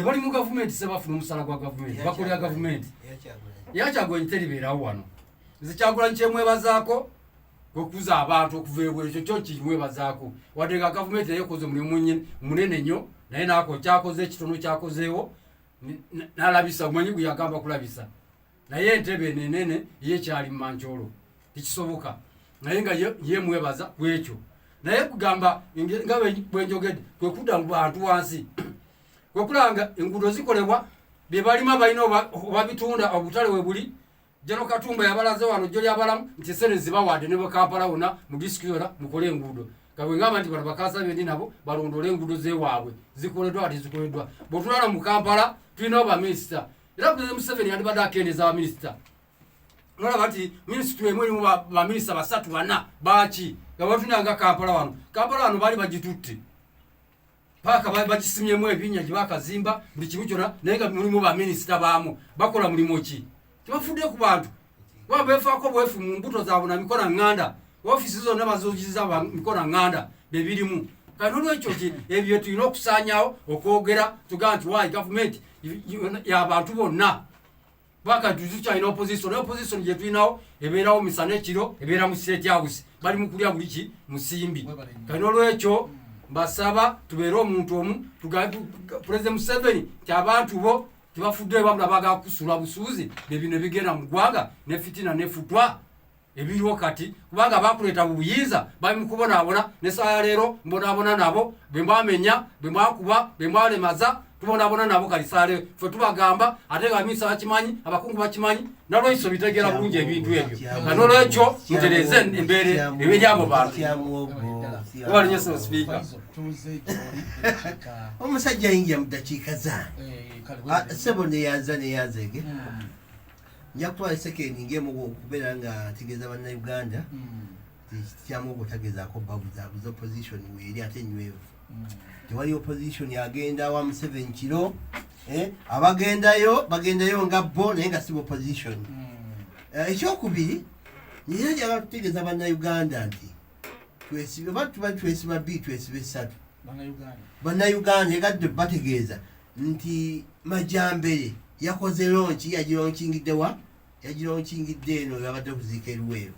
bali mu gavumenti sebafuna omusala gwa gavumenti bakolera gavumenti yakyagwenyi teribeerawo wano nze Kyagulanyi kyemwebazaako okuza abantu okuveebwa ekyo kyo kimwebazaako wadde nga gavumenti naye ekoze omulimu munene nnyo naye naako kyakoze ekitono kyakozeewo n'alabisa omanyi gwe yagamba kulabisa naye entebe enenene ye kyali mu mankyolo tekisoboka naye nga yemwebaza kwekyo naye kugamba nga bwenjogedde kwe kudda mu bantu wansi kwe kulanga enguudo zikolebwa bye balima balina oba bitunda obutale we buli Jeno Katumba yabalaze wano joli abalamu nti sene zibawadde ne Kampala wona mu district yona mukole enguudo kabwe ngamba nti bano bakasa bendi nabo balondole enguudo zewaabwe zikoleddwa ati zikoleddwa botulala mu Kampala tulina aba minister era President Museveni yandi badde akendeza aba minister nolaba nti ministry emwe mu ba minister basatu bana baki nga batunanga Kampala wano bali bagitutte paka bagisimyemu ebinya gye bakazimba buli kimu kyonna naye nga mulimu ba minister baamu bakola mulimu ki tebafudde ku bantu wabeefaako bwefu mu mbuto zaabwe na mikono nganda ofiisi zonna bazogiza mikono nganda bebirimu kati nolwekyo ki ebyo tulina okusaanyawo okwogera tugaa nti wayi gavumenti y'abantu bonna baka tukyalina opposition gye tulinawo ebeerawo misana ekiro ebeera mu state house bali mu kulya buli ki musimbi kati nolwekyo mbasaba tubeere omuntu omu President Museveni ti abantu bo tibafudde babula baga kusula busuuzi bebino bigenda mu ggwanga ne fitina ne futwa ebiriwo kati kubanga bakuleeta buyinza bali mu kubonaabona ne saa leero mbonaabona nabo bembamenya bembakuba bembalemaza tubonaabona nabo kali saa leero fe tubagamba ate nga minisita bakimanyi abakungu bakimanyi nalwekyo bitegeera bulungi ebintu ebyo nga nolwekyo mutereze embeere ebiri abo bantu walinyeso speaker omusajja ayingira mu dakiika zange sebo neyanzege nja kutwala sekendi ngemu okubeera nga tegeeza bannayuganda tikyamu ogutagezaako babuzabuza opposition weeri ate nywevu tewali opposition yagenda wa Museveni kiro bagendayo nga bo naye nga siba opposition ekyokubiri nina njagala tutegeeza bannayuganda nti twesibe batuba twesiba bbiri twesibe ssatu bannayuganda egadde bategeeza nti Majambere yakoze lonchi yagironkingidde eno yabadde okuziika eruweero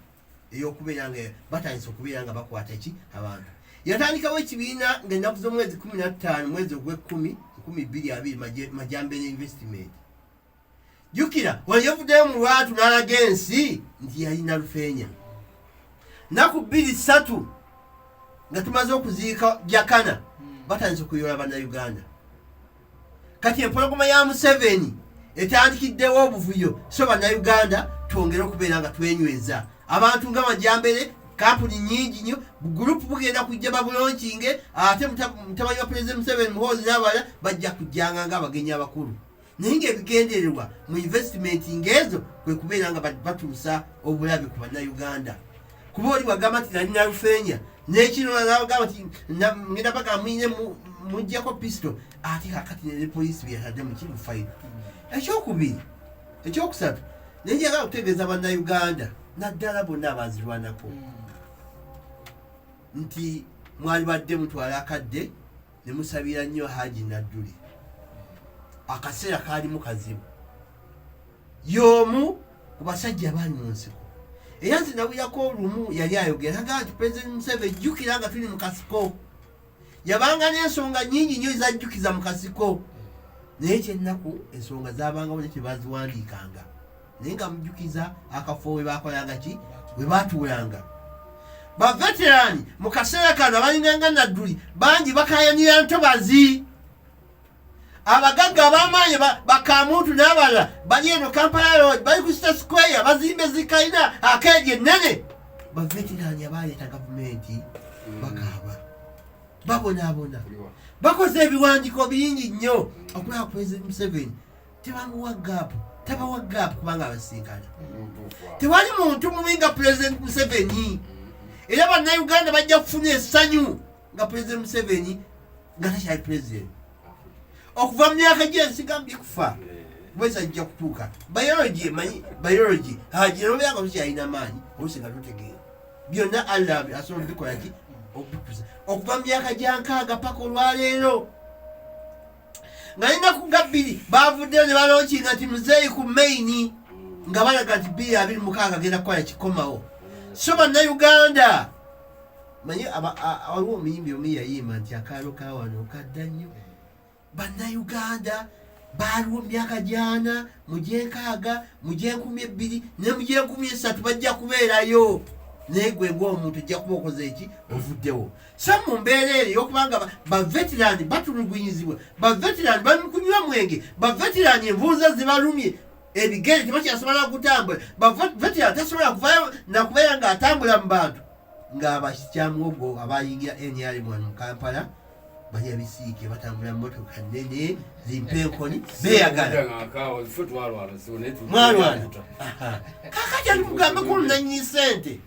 eyokubeera nga batandise okubeera nga bakwata ki abantu yatandikawo ekibiina ng'ennaku z'omwezi 15 mwezi ogw'ekkumi 2020 Majambere investment. Jukira wayavuddeyo mu lwatu n'alaga ensi nti yalina Lufeenya. Nnaku 2-3 nga tumaze okuziika Jakana batandise okuyola bannayuganda. Kati empologoma ya Museveni etandikiddewo obuvuyo, so bannayuganda twongere okubeera nga twenyweza. Abantu nga Majambere kampuni nyingi nnyo gurupu bugenda kujja babulonkinge, ate mutamanyi wa President Museveni Muhoozi n'abala bajja kujjanga ng'abagenyi abakulu. Naye ng'ebigendererwa mu investment ng'ezo kwe kubeera nga batuusa obulabe ku bannayuganda. Kuba oli wagamba nti nalina Lufeenya n'ekiro nagamba nti ngenda paka mwine mujjako pisto, ate kakati ne poliisi byatadde mu kimu fayiro. Ekyokubiri, ekyokusatu, naye njagala okutegeeza bannayuganda naddala bonna abazirwanako nti mwali badde mutwala Kadde ne musabira nnyo Haji Nadduli. Akaseera kaalimu kazibu. Y'omu ku basajja baali mu nsiko. Era nti nabuyako olumu yali ayogera agamba nti President Museveni jjukira nga tuli mu kasiko. Yabanga n'ensonga nnyingi nnyo ezajjukiza mu kasiko. Naye kyennaku ensonga zaabangawo ne tebaziwandiikanga. Naye nga mujjukiza akafo we baakolanga ki? We baatuulanga. Baveterani mu kaseera kano abalinganga Nadduli bangi bakayanira ntobazi. Abagagga ab'amaanyi bakamuntu n'abalala bali eno Kampala Road, bali ku State Square, bazimbe zikalina akeeje ennene. Baveterani abaleeta gavumenti bakaaba, babonaabona, bakoze ebiwandiiko bingi nnyo okulaba President Museveni tebamuwa gaapu, tabawa gaapu kubanga abasinkana. Tewali muntu mubi nga President Museveni. Era bannayuganda bajja kufuna essanyu nga President Museveni nga takyali president. Okuva mu myaka gye nsigambye kufa bweza ajja kutuuka. Biology emanyi biology hajira obyanga olusi alina maanyi olusi nga tutegeera byonna Allah asobola obikola ki obikuza. Okuva mu myaka gya 6 paka olwaleero nga ninaku nga 2 baavuddeyo ne balonkinga nti muzeeyi ku maini nga balaga nti 2026 agenda kukola kikomawo. So bannayuganda manyi waliwo omuyimbi omu yayimba nti akaalo ka wano kadda nnyo. Bannayuganda baaliwo myaka gyana mu gye6 mu gye2000 ne mu gye13 bajja kubeerayo. Naye gwe ng'omuntu ojja kuba okoze eki ovuddewo. So mu mbeera eyo y'okubanga baveterani batulugunyizibwa, baveterani bali mu kunywa mwenge, baveterani envuuza zibalumye, ebigere tebakyasobola kutambula, baveterani tasobola kuvayo nakubeera ng'atambula mu bantu ng'abakyamuwogo abayingira NRM wano mu Kampala bali abisiike batambula mu motoka nnene zimpenkoni beeyagala. Mwalwana kakati ali mugambeko nannyini ssente,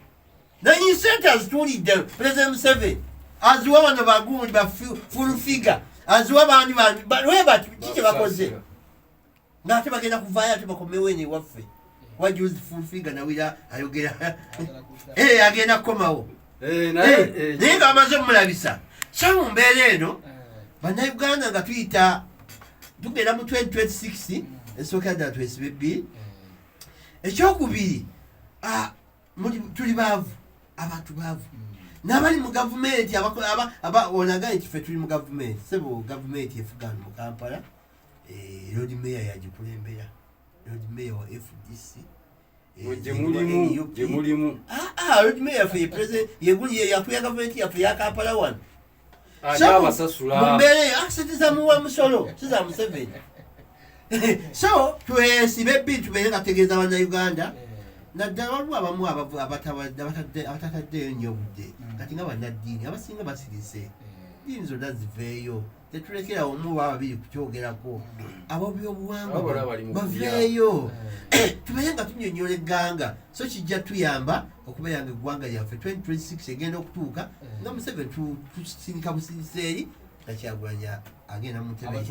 nannyini ssente azituulidde President Museveni aziwa bano bagundi ba full figure, aziwa bandi lwe bati kiki bakoze ng'ate bagenda kuvaayo ate bakomewo eno ewaffe wajuzi full figure nawira ayogera agenda kukomawo naye nga bamaze omulabisa. So mu mbeera eno bannayuganda nga tuyita tugenda mu 2026 esooka ddala twesibe bbiri. Ekyokubiri tuli baavu, abantu baavu n'abali mu gavumenti onagaye nti ffe tuli mu gavumenti sebo gavumenti efugano mu Kampala. Road Mayor yagikulembera, Road Mayor wa FDC gye mulimu Road Mayor ffe ye president yakuya gavumenti yaffe ya Kampala wano. Mumbeera eyo asente zamuwa musolo si za Museveni. So twesibe ebbiri tubeere nga tutegeeza bannayuganda naddala waliwo abamu abatataddeyo nnyo obudde kati nga bannaddiini abasinga basirise ddiini zonna ziveeyo tetulekerawo omu babiri kukyogerako ab'ebyobuwangwa baveeyo tubeere nga tunyonyola egganga. So kijja tuyamba okubeera nga eggwanga lyaffe 2026 egenda okutuuka nga Museveni tusindika busirisi eri nga Kyagulanyi agenda mu ntebe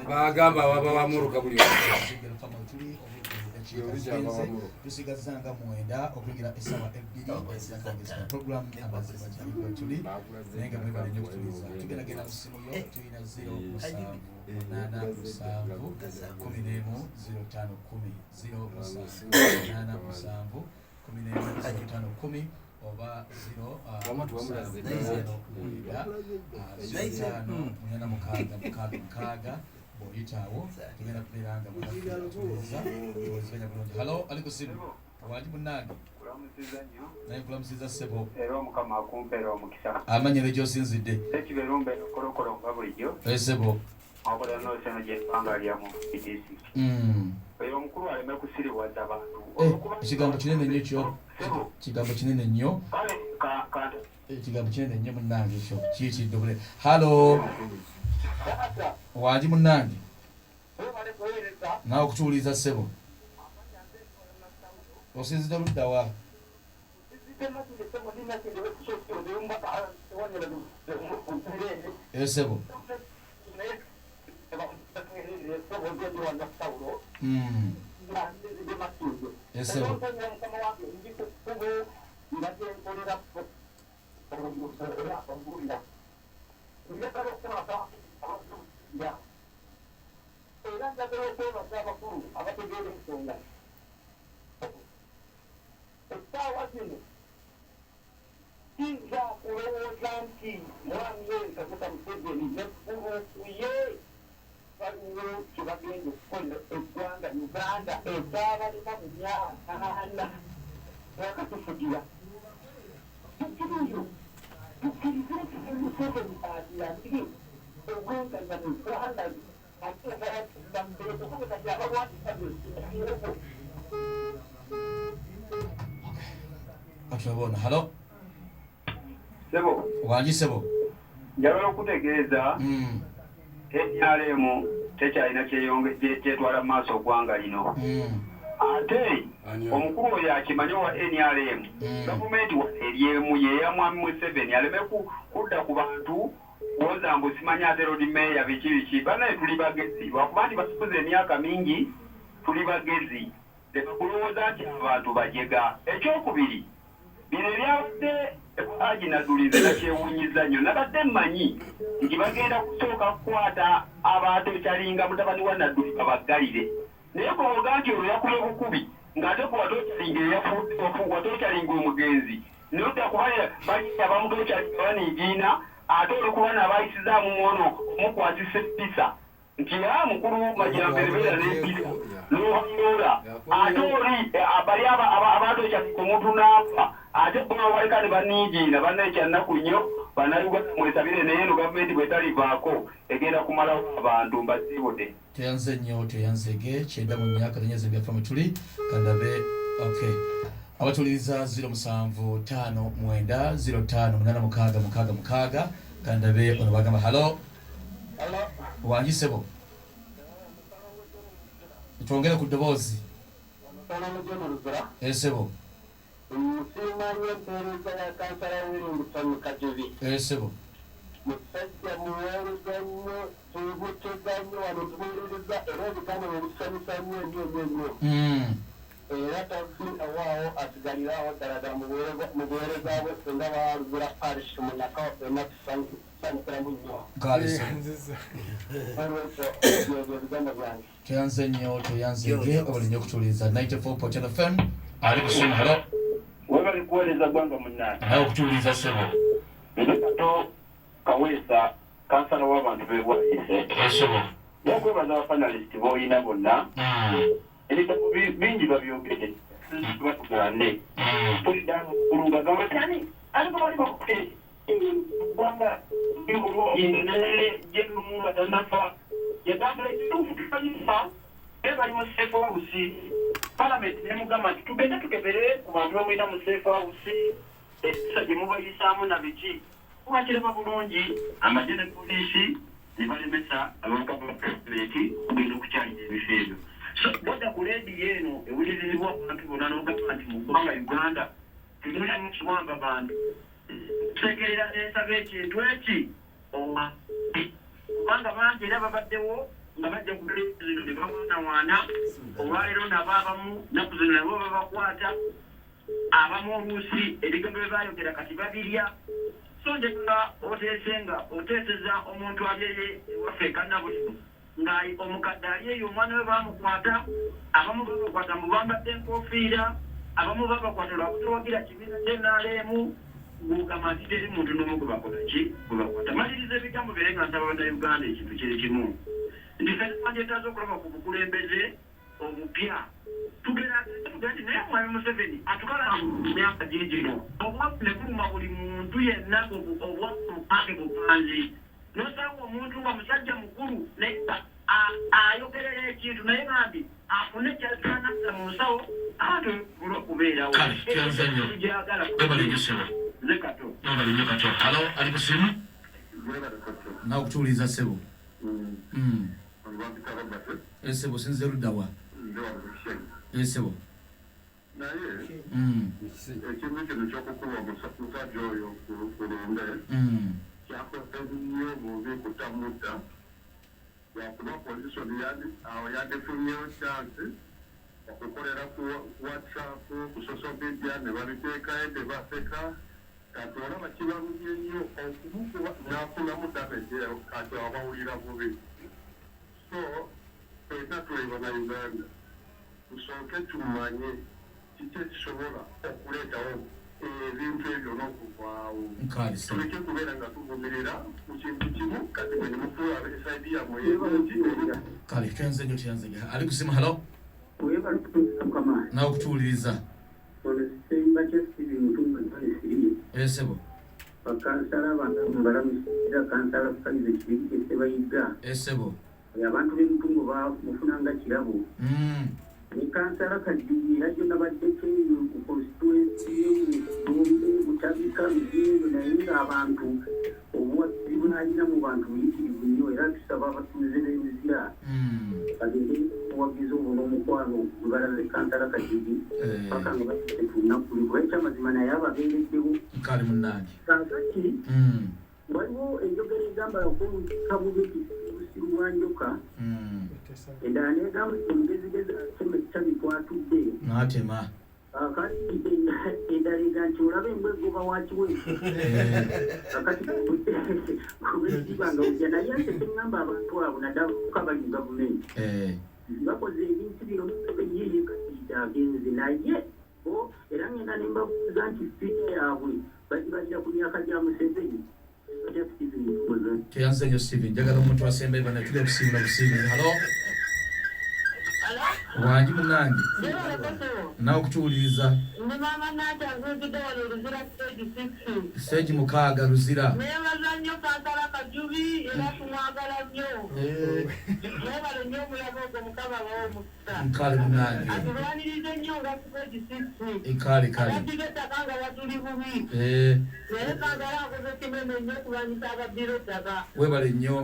bagamba baba bamuruka buli tusigazanga mwenda okugira essaawa 2 program tuli naye nga mwebale nnyo okutuliza tugeragera mu ssimu yo tulina 087 11 05 10 087 11 05 10 oba 0 boyitawo tugenda kubeeranga munafuuza bulungi. Halo, ali ku simu wali munnange naye nkulamusiza ssebo era omukama akumpeera omukisa amanyire gy'osinzidde ekiberumbe okolokola nga bulijjo sebo okola n'oseno gy'ebbanga lyamu EDC oyo omukulu aleme kusiriwaza abantu ekigambo kinene nnyo kyo kigambo kinene nnyo kale ekigambo kinene nnyo munnange ekyo kiyitiridde obule. Halo wali munnange naawe okutuwuliza ssebo osinzidde luddawa sebo sebo Kiza kulowooza nti mwami we Kaguta Museveni nekuye waliwo kyebagenda okukolera eggwanga Uganda ezaabalina mu myaka 4 wakatufugira tukiriyo tukirize nti Museveni atuyambire obwenkanya mu ggwanga ate abayaambere okuba kati abawandisa byekireko katulabona. Halo sebo wangi sebo njagala okutegeeza NRM tekyalina kyetwala mu maaso oggwanga lino ate omukulu oyo akimanyi wa NRM gavumenti eryemu yeya mwami Museveni aleme kudda ku bantu woza mbu simanyi ate road meya biki banaye tuli bagezi lwakuba nti basukuza emyaka mingi tuli bagezi tebakulowooza nti abantu bajega. Ekyokubiri bino ebyabadde aginadulize nakyewunyiza nnyo nabadde mmanyi nti bagenda kusooka kukwata abantu ekyalinga mutabani wa Nadduli babaggalire naye bwoga nti olwo yakubye bukubi ng'ate kuwatokyalinga eyafutokyalinga omugenzi nodda kuba abamutokyalinga baniigiina ate olwokuba naabayisizaamu mwono omukwatisa empisa nti mukulu Majambere beera n'empisa n'obayoola ate oli bali abatokyalinga omuntu n'afa ate bona baleka ne baniigiina bannaekyannaku nnyo bannayuganda mwesabire naye eno gavumenti bwetalivaako egenda kumalawo abantu mbasiibudde. teyanze nnyo teyanzege kyenda mu myaka nenyeze byafa mwe tuli kandabe. Okay, abatuliriza 07509058666 kandabe ono bagamba. Halo wangi sebo twongere ku ddoboozi sebo Simanye mpereza ya kansala w'Iringusa mu Kajebi. Sebo Musajja muweereza nnyo tubutega nnyo wano tubuuliriza era ebikano ebisanyusa nnyo era tafi awaawo asigalirawo ddala mubuweereza bwe nga baalugula parish mu naka wafenna tusanyukiramu nnyo. Ebigambo byange teyanze nnyo teyanzege obalinnya okutuuliza 94.1 FM ali kusimu. Halo webali kuweereza ggwanga munnaani nawe okutuuliza sebo Kato Kaweesa kansala w'abantu b'e Lwaleese sebo yakwebaza abapanalisiti b'olina bonna ebitabo bingi babyogedde batugande tuliddamu kulunga gamatani aliko bali bakufe ggwanga inele gyelumumba tanafa yagambula ekituufu tufanyisa bali mu safe house palamenti nemugamba nti tugende tukebere ku bantu bamwina mu safe house ekisa gye mubayisaamu na biki kubakirema bulungi amagye ne poliisi ne balemesa ababaka ba pulezidenti kugenda okukyalira ebifo ebyo. So bodda ku leediyo eno ewulirizibwa abantu bonna n'ogamba nti mu ggwanga Uganda temulimu kiwamba bantu tutegeera ensaba ekintu eki kubanga bangi era babaddewo nga bajja ku leediyo zino ne bawaanawaana olwaleero nabo abamu naku zino nabo babakwata abamu oluusi ebigambo bye baayogera kati babirya. So njagala oteeseza omuntu alyeye ewaffe ekannabuliro nga omukadde ali eyo omwana we baamukwata abamu babakwata mu bambadde enkofiira abamu babakwata lwakutowagira kibiina kyenaalemu gugamba nti teri muntu n'omu gwe bakola ki gwe bakwata maliriza ebigambo byaye nga nsaba bannayuganda ekintu kiri kimu nti ffe twanjetaza okulaba ku bukulembeze obupya tugera nti naye mwami Museveni atukala mu myaka gino obwavu ne buluma buli muntu yenna obwavu bupange bupanzi nosanga omuntu nga musajja mukulu naye ayogerera ekintu naye bambi afune kyazanasa mu nsawo abantu olwokubeerawo Zekato. Halo, ali ku simu? Na okutuuliza ssebo. Ssebo sinze ludda wa? Ssebo. Naye ekintu kino ky'okukuba omusajja oyo ku lumbe kyakoze nnyo bubi kutamudda lwakuba pozisoni yandifunyewo chansi okukolera ku WhatsApp ku social media ne babiteekayo ne baseka kati olaba kibamubye nnyo okumukuba n'afunamu damage kati abawulira bubi so ffenna twebana Uganda tusooke tumanye kiki ekisobola okuleetawo ebintu ebyo n'okuvaawo tuleke kubeera nga tuvumirira ku kintu kimu kati bwe ne mufuula esaidi yammwe yebanti kale tyanze ali ku simu halo nawe okutuuliriza esebo bakansala abantu mbalamusira kansala kukaliza ekibiri kyesebayiga esebo abantu b'emitungo bamufunanga kirabo ne kansala kajiira gyonna baddekeeyo ku constituency mutabika mizingo naye ng'abantu obuwagizi bwalina mu bantu buyitirivu nnyo era tusaba abatuuze b'emizira bagende obuwagizi obwo n'omukwano gwe balaze kansala kajigi paka nga bakise ku lunaku lwe kuba ekyamazima naye ababeereddewo nkali munnange kaakati waliwo enjogera egamba okwomukikabubi ekisirwanjoka endala negamba omugezigezi atema ekitabi kwatudde n'atema kakati endala ega nti olaba embwegoba wakiwese kakati kubekiba nga ojja naye ate teŋŋamba abantu abo naddala okukabali mu gavumenti bakoze ebintu bino yeeye kati agenze naye era ngenda ne mbabuuza nti sipiika yaabwe bagibalira ku myaka gya Museveni teyanze nnyo Steven njagala omuntu asembayo bana tuli okusiibula busiibuzi halo wangi munnange nawe okutuwuliriza stage 6 Luzira nebaza nnyo kansala Kajubi era tumwagala nnyo nebale nnyo omulago ogwo mukama w'omukisa nkale munnange atulwanirize nnyo nga stage 6 kale abaddiga ettaka nga batuli bubi naye kansala akoze kinene nnyo okulwanyisa abaddira ettaka webale nnyo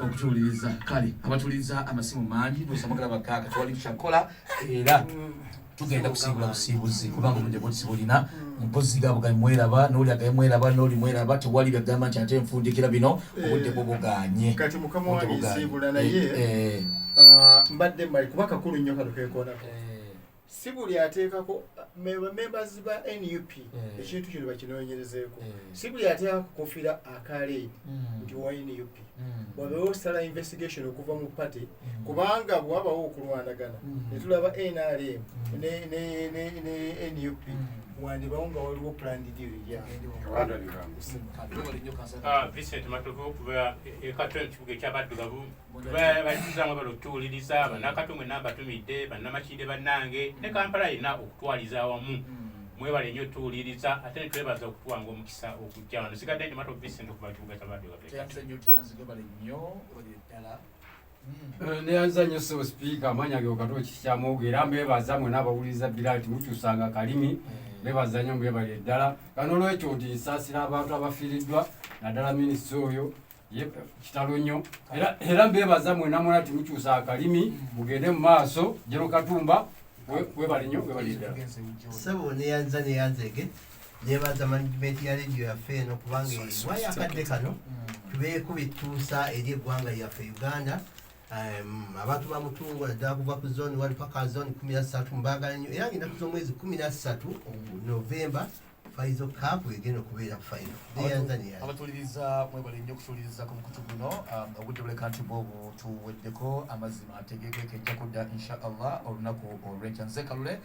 okutuwuliriza kale abatuwuliriza amasimu mangi nosamagala bakaka twali tukyakola era tugenda kusiibula busiibuzi kubanga obudde bwotisi bulina mpozi gabo gali mweraba n'oli agaye mweraba n'oli mweraba tewali byagamba nti ate nfundikira bino obudde bubuganye kati mukama wange siibula naye mbadde mbali kuba kakulu nnyo kano keekoonako si buli ateekako members ba NUP ekintu kino bakinoonyerezeeko si buli ateekako kufira akaleedi nti wa NUP wabeewo sala investigation okuva mu party kubanga bwabawo okulwanagana ne tulaba NRM ne NUP wandibawo nga waliwo planned deal Vincent Matovu okuva ekatwe ekibuga ekyabaddugavu balituzamu balotuwuliriza bannakatumwe nabatumidde bannamakinde bannange ne Kampala yenna okutwaliza awamu mwebale nnyo tuwuliriza ate netwebaza okutuwanga omukisa okujja wano sigadde nti Matovu Vincent okuva ekibuga kyabaddugavu neyanza nnyo so speaker amanyange okatoo kikyamuogo era mbebaza mwe n'abawuliriza bbira ti mukyusanga akalimi bebaza nnyo mbebali eddala kano olwekyo nti nsaasira abantu abafiiriddwa naddala minisita oyo kitalo nnyo era mbebaza mwena mwena ti mukyusa akalimi mugende mu maaso Jero Katumba webali nnyo webali eddala sebo neyanzege nebaza management ya radio yaffe eno kubanga wali akadde kano tubeeko bituusa eri eggwanga lyaffe Uganda abantu bamutungo naddala kuva ku zone wali paka zone 13 mbagala nnyo era ngenda kuza omwezi 13 November Faizo Cup egenda okubeera ku final neyanzania abatuliriza mwebale nnyo kutuuliriza ku mukutu guno obudde buleka nti bwobu tuweddeko amazima ategekeke ejja kudda insha Allah olunaku olw'enkya nze Kalule